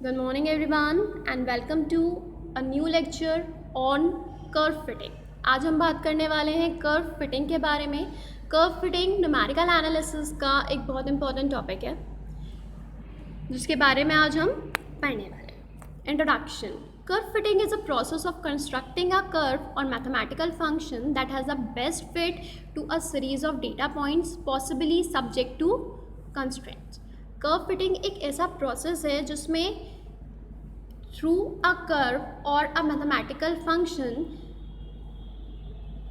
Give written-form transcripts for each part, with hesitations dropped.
Good morning everyone and welcome to a new lecture on curve fitting. आज हम बात करने वाले हैं कर्व फिटिंग के बारे में। कर्व फिटिंग न्यूमेरिकल एनालिसिस का एक बहुत इंपॉर्टेंट टॉपिक है जिसके बारे में आज हम पढ़ने वाले हैं। Introduction. Curve fitting is a process of constructing a curve or mathematical function that has the best fit to a series of data points possibly subject to constraints. Curve fitting एक ऐसा प्रोसेस है जिसमें through a curve और a mathematical function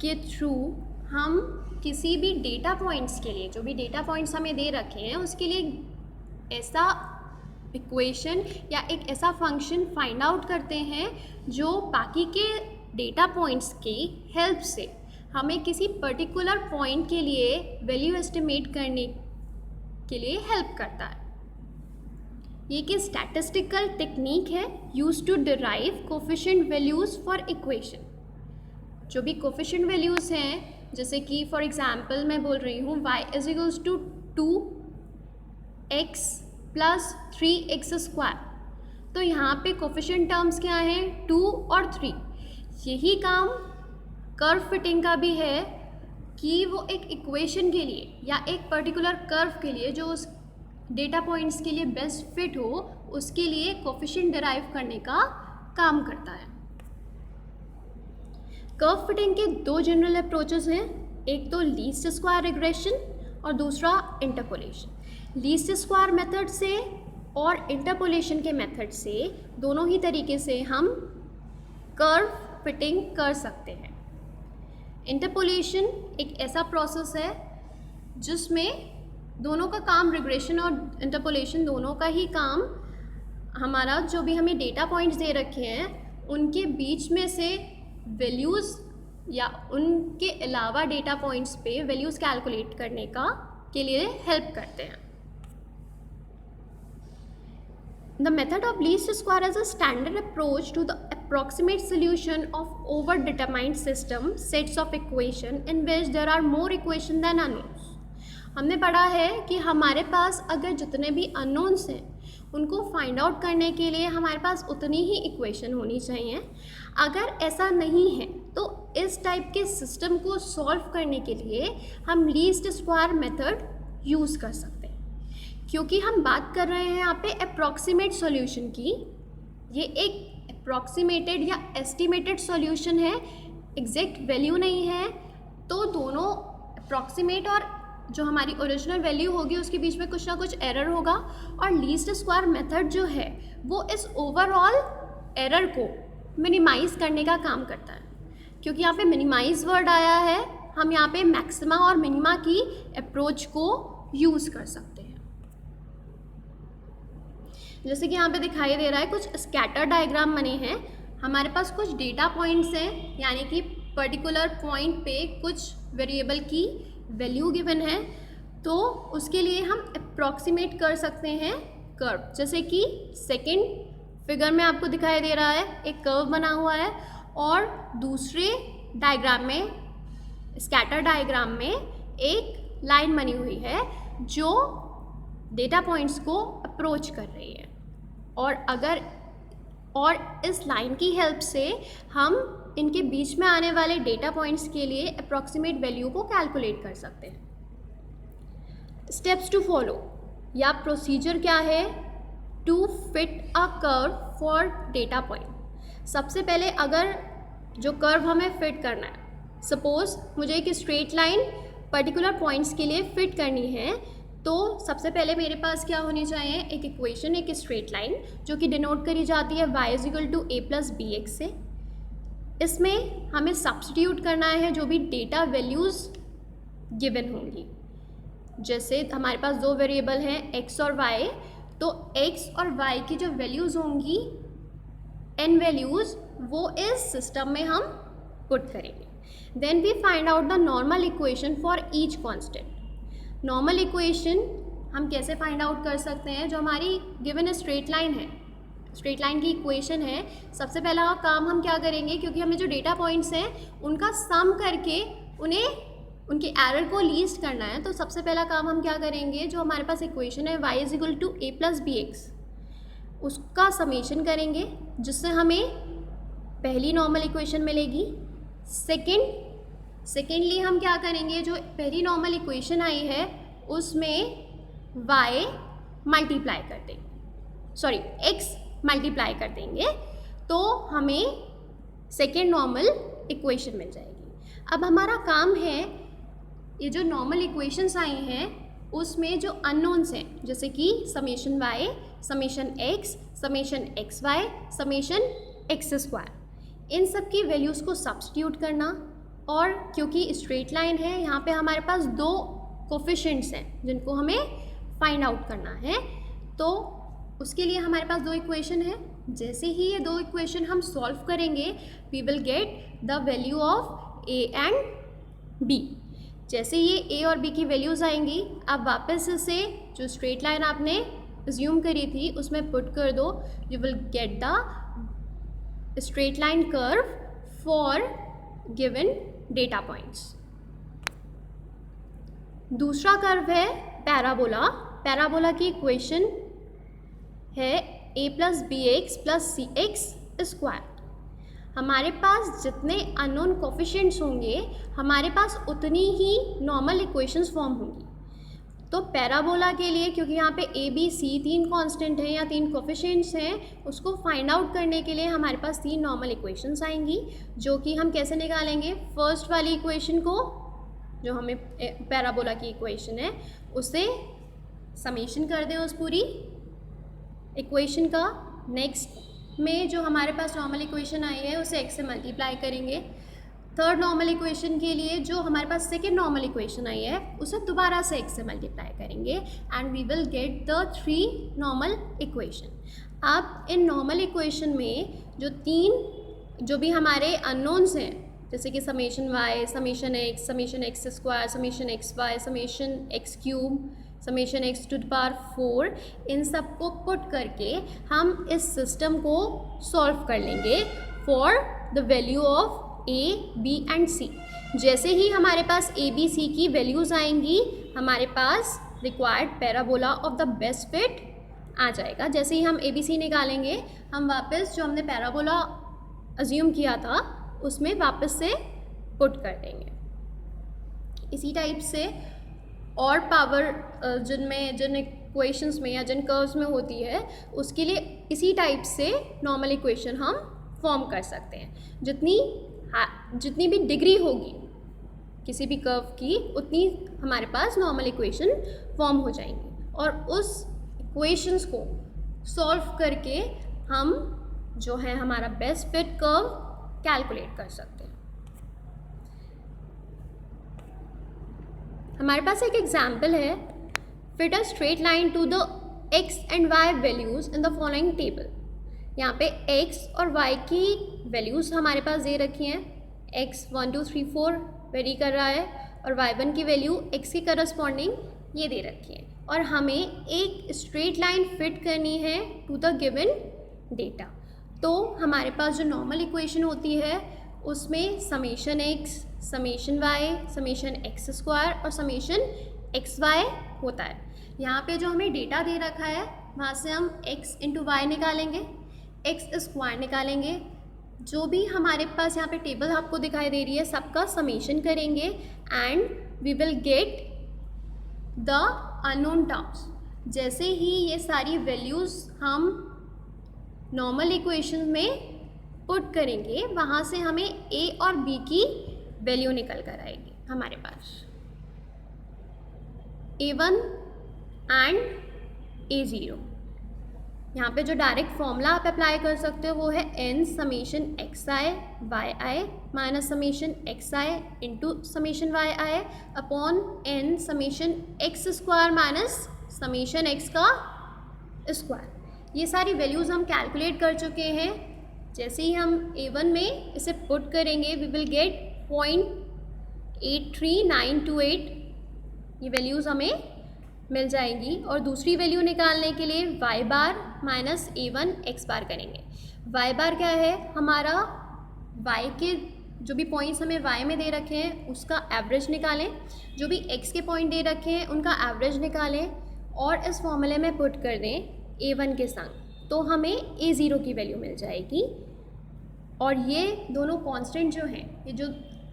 के through हम किसी भी data points के लिए, जो भी डेटा पॉइंट्स हमें दे रखे हैं, उसके लिए ऐसा इक्वेशन या एक ऐसा फंक्शन फाइंड आउट करते हैं जो बाकी के डेटा पॉइंट्स की हेल्प से हमें किसी पर्टिकुलर पॉइंट के लिए वैल्यू एस्टिमेट करने के लिए हेल्प करता है। ये एक स्टैटिस्टिकल टेक्निक है used to derive coefficient values for equation. जो भी कोफिशिएंट वैल्यूज़ हैं, जैसे कि फॉर एग्जांपल मैं बोल रही हूँ y is equals to 2x plus 3x², तो यहाँ पे कोफिशिएंट टर्म्स क्या हैं? 2 और 3। यही काम कर्व फिटिंग का भी है कि वो एक इक्वेशन के लिए या एक पर्टिकुलर कर्व के लिए जो उस डेटा पॉइंट्स के लिए बेस्ट फिट हो, उसके लिए कोफिशिएंट डिराइव करने का काम करता है। कर्व फिटिंग के दो जनरल अप्रोचेस हैं, एक तो लीस्ट स्क्वायर रिग्रेशन और दूसरा इंटरपोलेशन। लीस्ट स्क्वायर मेथड से और इंटरपोलेशन के मेथड से, दोनों ही तरीके से हम कर्व फिटिंग कर सकते हैं। इंटरपोलेशन एक ऐसा प्रोसेस है जिसमें दोनों का काम, रिग्रेशन और इंटरपोलेशन दोनों का ही काम, हमारा जो भी हमें डेटा पॉइंट्स दे रखे हैं उनके बीच में से वैल्यूज़ या उनके अलावा डेटा पॉइंट्स पे वैल्यूज़ कैलकुलेट करने के लिए हेल्प करते हैं। The method of least square is a standard approach to the approximate solution of overdetermined system sets of equation in which there are more equation than unknowns. हमने पढ़ा है कि हमारे पास अगर जितने भी अननोन्स हैं उनको फाइंड आउट करने के लिए हमारे पास उतनी ही इक्वेशन होनी चाहिए। अगर ऐसा नहीं है तो इस टाइप के सिस्टम को सॉल्व करने के लिए हम लीस्ट स्क्वायर मेथड यूज़ कर सकते हैं। क्योंकि हम बात कर रहे हैं यहाँ पे अप्रॉक्सीमेट सॉल्यूशन की, ये एक अप्रॉक्सीमेटेड या एस्टिमेटेड सॉल्यूशन है, एग्जैक्ट वैल्यू नहीं है, तो दोनों अप्रॉक्सीमेट और जो हमारी ओरिजिनल वैल्यू होगी उसके बीच में कुछ ना कुछ एरर होगा। और लीस्ट स्क्वायर मेथड जो है वो इस ओवरऑल एरर को मिनिमाइज़ करने का काम करता है। क्योंकि यहाँ पे मिनिमाइज़ वर्ड आया है, हम यहाँ पे मैक्सिमा और मिनिमा की अप्रोच को यूज़ कर सकते हैं। जैसे कि यहाँ पे दिखाई दे रहा है कुछ स्कैटर डायग्राम बने हैं। हमारे पास कुछ डेटा पॉइंट्स हैं, यानी कि पर्टिकुलर पॉइंट पे कुछ वेरिएबल की वैल्यू गिवन है, तो उसके लिए हम अप्रॉक्सीमेट कर सकते हैं कर्व। जैसे कि सेकंड फिगर में आपको दिखाई दे रहा है एक कर्व बना हुआ है और दूसरे डायग्राम में, स्कैटर डायग्राम में, एक लाइन बनी हुई है जो डेटा पॉइंट्स को अप्रोच कर रही है। और इस लाइन की हेल्प से हम इनके बीच में आने वाले डेटा पॉइंट्स के लिए अप्रॉक्सीमेट वैल्यू को कैलकुलेट कर सकते हैं। स्टेप्स टू फॉलो या प्रोसीजर क्या है to fit a curve for data point. सबसे पहले अगर जो कर्व हमें फिट करना है, सपोज मुझे एक स्ट्रेट लाइन पर्टिकुलर पॉइंट्स के लिए फिट करनी है, तो सबसे पहले मेरे पास क्या होनी चाहिए? एक इक्वेशन, एक स्ट्रेट लाइन जो कि डिनोट करी जाती है y is equal to a plus b x से। इसमें हमें सब्स्टिट्यूट करना है जो भी डेटा वैल्यूज़ गिवन होंगी। जैसे हमारे पास दो वेरिएबल हैं x और y, तो x और y की जो वैल्यूज़ होंगी, n वैल्यूज़, वो इस सिस्टम में हम पुट करेंगे। Then we find out the normal equation for each constant. Normal equation हम कैसे फाइंड आउट कर सकते हैं? जो हमारी गिवन स्ट्रेट लाइन है, स्ट्रेट लाइन की इक्वेशन है, सबसे पहला काम हम क्या करेंगे, क्योंकि हमें जो डेटा पॉइंट्स हैं उनका सम करके उनके एरर को लीस्ट करना है, तो सबसे पहला काम हम क्या करेंगे, जो हमारे पास इक्वेशन है y is equal to a plus b x, उसका समेशन करेंगे जिससे हमें पहली नॉर्मल इक्वेशन मिलेगी। सेकेंडली हम क्या करेंगे, जो पहली नॉर्मल इक्वेशन आई है उसमें y मल्टीप्लाई कर देंगे, सॉरी x मल्टीप्लाई कर देंगे, तो हमें सेकेंड नॉर्मल इक्वेशन मिल जाएगी। अब हमारा काम है ये जो नॉर्मल इक्वेशंस आई हैं उसमें जो अननोन्स हैं, जैसे कि summation y, summation x, summation xy, summation x², इन सब की वैल्यूज़ को सब्स्टिट्यूट करना। और क्योंकि स्ट्रेट लाइन है, यहाँ पे हमारे पास दो कोफिशिएंट्स हैं जिनको हमें फाइंड आउट करना है, तो उसके लिए हमारे पास दो इक्वेशन है। जैसे ही ये दो इक्वेशन हम सॉल्व करेंगे we will get the value of a and b। जैसे ये a और b की वैल्यूज़ आएंगी, अब वापस से जो स्ट्रेट लाइन आपने अज्यूम करी थी उसमें पुट कर दो, you will get the straight line curve for given data points. दूसरा कर्व है पैराबोला। पैराबोला की इक्वेशन है a plus b x plus c x square. हमारे पास जितने अननोन कोफिशिएंट्स होंगे हमारे पास उतनी ही नॉर्मल इक्वेशंस फॉर्म होंगी। तो पैराबोला के लिए, क्योंकि यहाँ पे a b c तीन कांस्टेंट हैं या तीन कोफिशिएंट्स हैं, उसको फाइंड आउट करने के लिए हमारे पास तीन नॉर्मल इक्वेशंस आएंगी, जो कि हम कैसे निकालेंगे। फर्स्ट वाली इक्वेशन को, जो हमें पैराबोला की इक्वेशन है, उसे समेशन कर दें उस पूरी इक्वेशन का। नेक्स्ट में जो हमारे पास नॉर्मल इक्वेशन आई है उसे x से मल्टीप्लाई करेंगे। थर्ड नॉर्मल इक्वेशन के लिए जो हमारे पास सेकेंड नॉर्मल इक्वेशन आई है उसे दोबारा से x से मल्टीप्लाई करेंगे and we will get the three normal equation. अब इन नॉर्मल इक्वेशन में जो भी हमारे अननोन्स हैं, जैसे कि summation y, summation x, summation x², summation xy, summation x³, summation x⁴, इन सब को पुट करके हम इस सिस्टम को सॉल्व कर लेंगे for the value of a, b and c। जैसे ही हमारे पास a, b, c की वैल्यूज़ आएंगी हमारे पास required parabola of the best fit आ जाएगा। जैसे ही हम a, b, c निकालेंगे हम वापस जो हमने पैराबोला अज्यूम किया था उसमें वापस से पुट कर देंगे। इसी टाइप से और पावर जिन इक्वेशंस में या जिन कर्व्स में होती है उसके लिए इसी टाइप से नॉर्मल इक्वेशन हम फॉर्म कर सकते हैं। जितनी भी डिग्री होगी किसी भी कर्व की उतनी हमारे पास नॉर्मल इक्वेशन फॉर्म हो जाएंगी, और उस इक्वेशंस को सॉल्व करके हम जो है हमारा बेस्ट फिट कर्व कैलकुलेट कर सकते हैं। हमारे पास एक एग्जाम्पल है, fit a straight line to the x and y values in the following table. यहाँ पे x और y की वैल्यूज़ हमारे पास दे रखी हैं, x 1 2 3 4 वेरी कर रहा है और y1 की वैल्यू x के करस्पॉन्डिंग ये दे रखी है, और हमें एक स्ट्रेट लाइन फिट करनी है टू द गिवन डेटा। तो हमारे पास जो नॉर्मल इक्वेशन होती है उसमें summation x, summation y, summation x² और समेशन xy होता है। यहाँ पे जो हमें डेटा दे रखा है वहाँ से हम x इंटू वाई निकालेंगे, x² निकालेंगे, जो भी हमारे पास यहाँ पे टेबल आपको दिखाई दे रही है सबका समेशन करेंगे and we will get the unknown terms. जैसे ही ये सारी वैल्यूज़ हम नॉर्मल इक्वेशन में पुट करेंगे वहाँ से हमें a और b की वैल्यू निकल कर आएगी हमारे पास, a1 एंड a0। यहाँ पे जो डायरेक्ट फॉर्मूला आप अप्लाई कर सकते हो वो है n summation xi yi minus summation xi into summation yi upon n summation x² minus summation x का स्क्वायर। ये सारी वैल्यूज़ हम कैलकुलेट कर चुके हैं। जैसे ही हम a1 में इसे पुट करेंगे वी विल गेट 0.83928, ये वैल्यूज़ हमें मिल जाएंगी। और दूसरी वैल्यू निकालने के लिए y बार माइनस a1 x बार करेंगे। y बार क्या है, हमारा y के जो भी पॉइंट्स हमें y में दे रखे हैं उसका एवरेज निकालें, जो भी x के पॉइंट दे रखे हैं उनका एवरेज निकालें और इस फॉर्मूले में पुट कर दें a1 के संग। तो हमें a0 की वैल्यू मिल जाएगी। और ये दोनों कांस्टेंट जो हैं, ये जो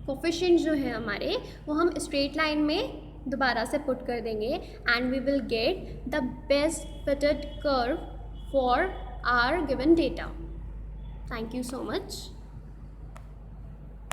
कोफिशिएंट जो हैं हमारे, वो हम स्ट्रेट लाइन में दोबारा से पुट कर देंगे and we will get the best fitted curve for our given data. Thank you so much.